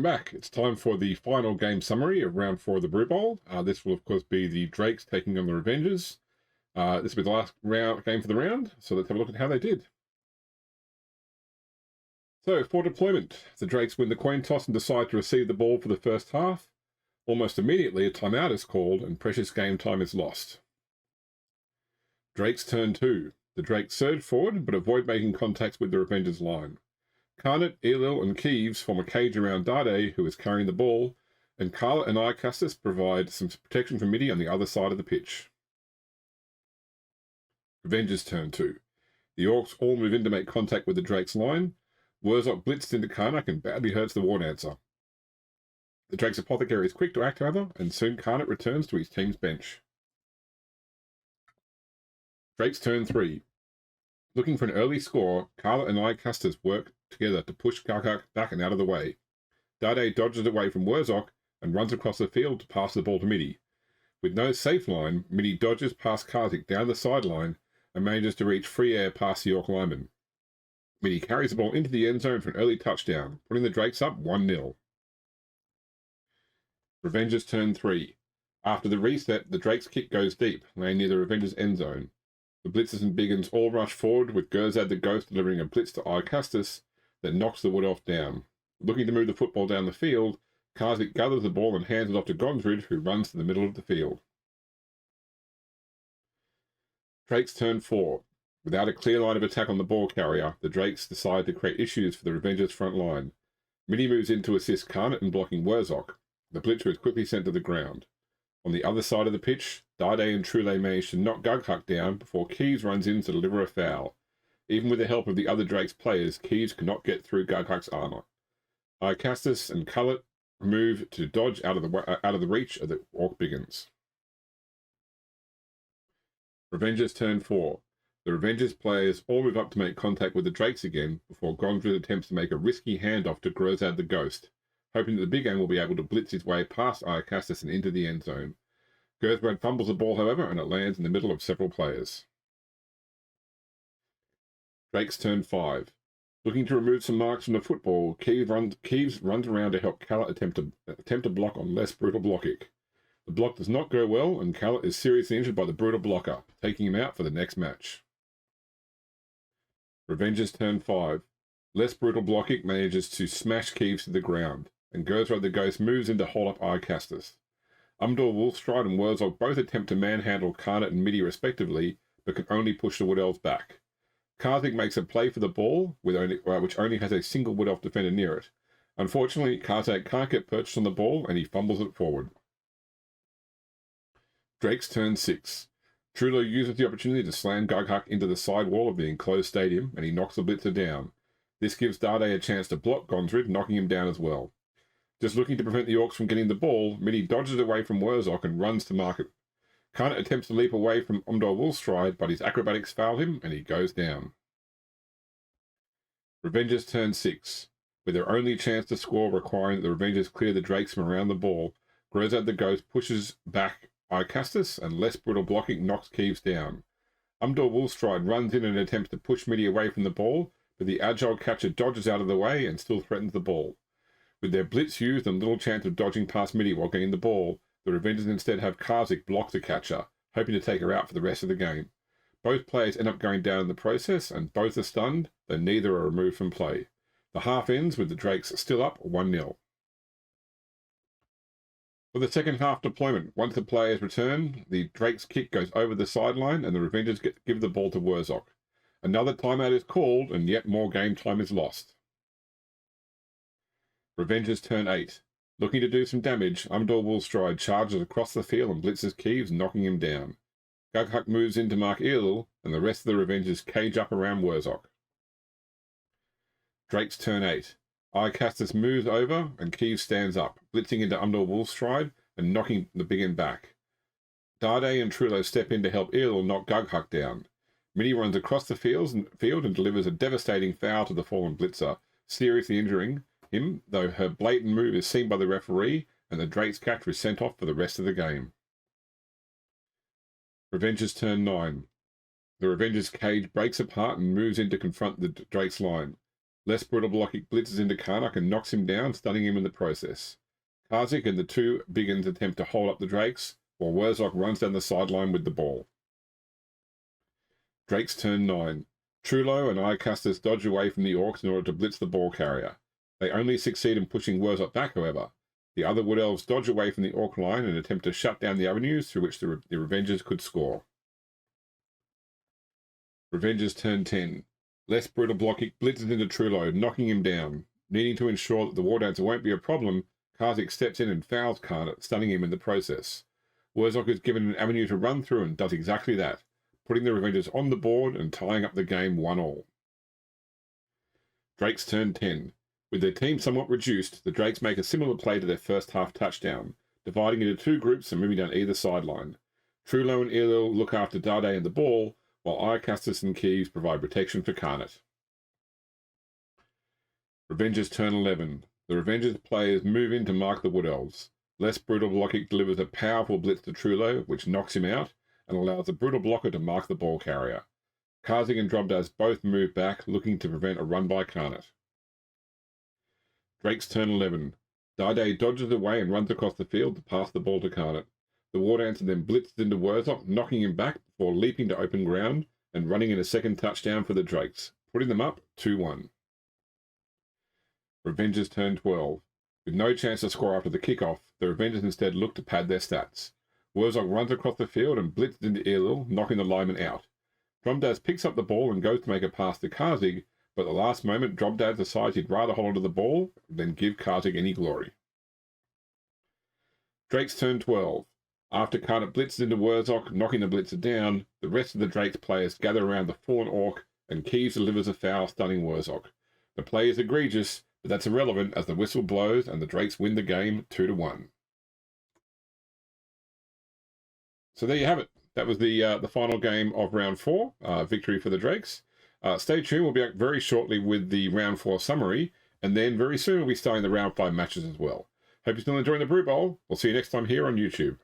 back. It's time for the final game summary of round 4 of the Brew Bowl. This will, of course, be the Drakes taking on the Revengerz. This will be the last game for the round, so let's have a look at how they did. So, for deployment, the Drakes win the coin toss and decide to receive the ball for the first half. Almost immediately, a timeout is called and precious game time is lost. Drakes turn 2. The Drakes surge forward, but avoid making contacts with the Revengerz line. Carnot, Elil, and Keeves form a cage around Dade, who is carrying the ball, and Carla and Iacastus provide some protection for Midi on the other side of the pitch. Revengerz turn 2. The Orcs all move in to make contact with the Drakes line. Wurzok blitzed into Karnak and badly hurts the War Dancer. The Drakes Apothecary is quick to act, however, and soon Carnot returns to his team's bench. Drakes turn 3. Looking for an early score, Carla and Iacastus work together to push Gargak back and out of the way. Dade dodges away from Wurzok and runs across the field to pass the ball to Midi. With no safe line, Midi dodges past Karzik down the sideline and manages to reach free air past the Orc lineman. Midi carries the ball into the end zone for an early touchdown, putting the Drakes up 1-0. Revengerz turn 3. After the reset, the Drakes kick goes deep, laying near the Revengerz end zone. The Blitzers and Biggins all rush forward, with Gerzad the Ghost delivering a blitz to Iacastus that knocks the Wood Elf down. Looking to move the football down the field, Karzik gathers the ball and hands it off to Gondrid, who runs to the middle of the field. Drakes turn 4. Without a clear line of attack on the ball carrier, the Drakes decide to create issues for the Revengerz front line. Midi moves in to assist Carnot in blocking Wurzok. The Blitzer is quickly sent to the ground. On the other side of the pitch, Dade and Trule manage to knock Gughuck down before Keeves runs in to deliver a foul. Even with the help of the other Drakes players, Keeves cannot get through Gughuck's armor. Iacastus and Cullet move to dodge out of the reach of the Orc Biggins. Revengerz turn 4. The Revengerz players all move up to make contact with the Drakes again before Gondrid attempts to make a risky handoff to Gerzad the Ghost, hoping that the Big Ang will be able to blitz his way past Iacastus and into the end zone. Gerzad fumbles the ball, however, and it lands in the middle of several players. Drakes turn 5. Looking to remove some marks from the football, Keeves runs around to help Calla attempt to block on less brutal Blockick. The block does not go well, and Calla is seriously injured by the brutal blocker, taking him out for the next match. Revengerz turn 5. Less brutal Blockick manages to smash Keeves to the ground, and Gerzad the Ghost moves in to hold up Iacastus. Umdor, Wolfstride, and Wurzok both attempt to manhandle Carnot and Midi respectively, but can only push the Wood Elves back. Karzik makes a play for the ball, which only has a single Wood Elf defender near it. Unfortunately, Karzik can't get perched on the ball, and he fumbles it forward. Drakes turn 6. Trullo uses the opportunity to slam Gughuck into the side wall of the enclosed stadium, and he knocks the Blitzer down. This gives Dade a chance to block Gondrid, knocking him down as well. Just looking to prevent the Orcs from getting the ball, Midi dodges away from Wurzok and runs to mark it. Carnot attempts to leap away from Umdor Wolfstride, but his acrobatics fail him, and he goes down. Revengerz turn 6. With their only chance to score requiring that the Revengerz clear the Drakes from around the ball, Gerzad the Ghost pushes back Iacastus, and less brutal blocking knocks Keeves down. Umdor Wolfstride runs in and attempts to push Midi away from the ball, but the agile catcher dodges out of the way and still threatens the ball. With their blitz used and little chance of dodging past Midi while getting the ball, the Revengerz instead have Karzik block the catcher, hoping to take her out for the rest of the game. Both players end up going down in the process, and both are stunned, though neither are removed from play. The half ends with the Drakes still up 1-0. For the second half deployment, once the players return, the Drakes kick goes over the sideline, and the Revengerz give the ball to Wurzok. Another timeout is called, and yet more game time is lost. Revengerz turn 8. Looking to do some damage, Umdor Wolfstride charges across the field and blitzes Keeves, knocking him down. Gughuck moves in to mark Elil, and the rest of the Revengerz cage up around Wurzok. Drakes turn 8. Iacastus moves over, and Keeves stands up, blitzing into Umdor Wolfstride and knocking the Big End back. Dade and Trullo step in to help Elil knock Gughuck down. Midi runs across the field and delivers a devastating foul to the fallen blitzer, seriously injuring him, though her blatant move is seen by the referee, and the Drakes catcher is sent off for the rest of the game. Revengerz turn 9. The Revengerz cage breaks apart and moves in to confront the Drakes line. Less brutal blocking blitzes into Karnak and knocks him down, stunning him in the process. Karzik and the two Biggins attempt to hold up the Drakes, while Wurzok runs down the sideline with the ball. Drakes turn 9. Trulo and Iyecasters dodge away from the Orcs in order to blitz the ball carrier. They only succeed in pushing Wurzok back, however. The other Wood Elves dodge away from the Orc line and attempt to shut down the avenues through which the Revengerz could score. Revengerz turn 10. Less brutal blocking blitzes into Trulo, knocking him down. Needing to ensure that the War Dancer won't be a problem, Karzik steps in and fouls Karnak, stunning him in the process. Wurzok is given an avenue to run through and does exactly that, putting the Revengerz on the board and tying up the game 1-1. Drakes turn 10. With their team somewhat reduced, the Drakes make a similar play to their first half touchdown, dividing into two groups and moving down either sideline. Trulo and Ilil look after Dade and the ball, while Iyecasters and Keeves provide protection for Karnak. Revengerz turn 11. The Revengerz players move in to mark the Wood Elves. Less brutal blocking delivers a powerful blitz to Trulo, which knocks him out, and allows the brutal blocker to mark the ball carrier. Karzik and Drobdaz both move back, looking to prevent a run by Karnak. Drakes turn 11. Dade dodges away and runs across the field to pass the ball to Karnak. The War Dancer then blitzes into Wurzok, knocking him back before leaping to open ground and running in a second touchdown for the Drakes, putting them up 2-1. Revengerz turn 12. With no chance to score after the kickoff, the Revengerz instead look to pad their stats. Wurzok runs across the field and blitzes into Ilil, knocking the lineman out. Drobdaz picks up the ball and goes to make a pass to Karzik, but at the last moment Drobdaz decides he'd rather hold onto the ball than give Karzik any glory. Drakes turn 12. After Karnak blitzes into Wurzok, knocking the blitzer down, the rest of the Drakes players gather around the fallen Orc, and Keeves delivers a foul, stunning Wurzok. The play is egregious, but that's irrelevant as the whistle blows and the Drakes win the game 2-1. So there you have it. That was the final game of round 4, victory for the Drakes. Stay tuned, we'll be back very shortly with the round 4 summary, and then very soon we'll be starting the round 5 matches as well. Hope you're still enjoying the Brew Bowl. We'll see you next time here on YouTube.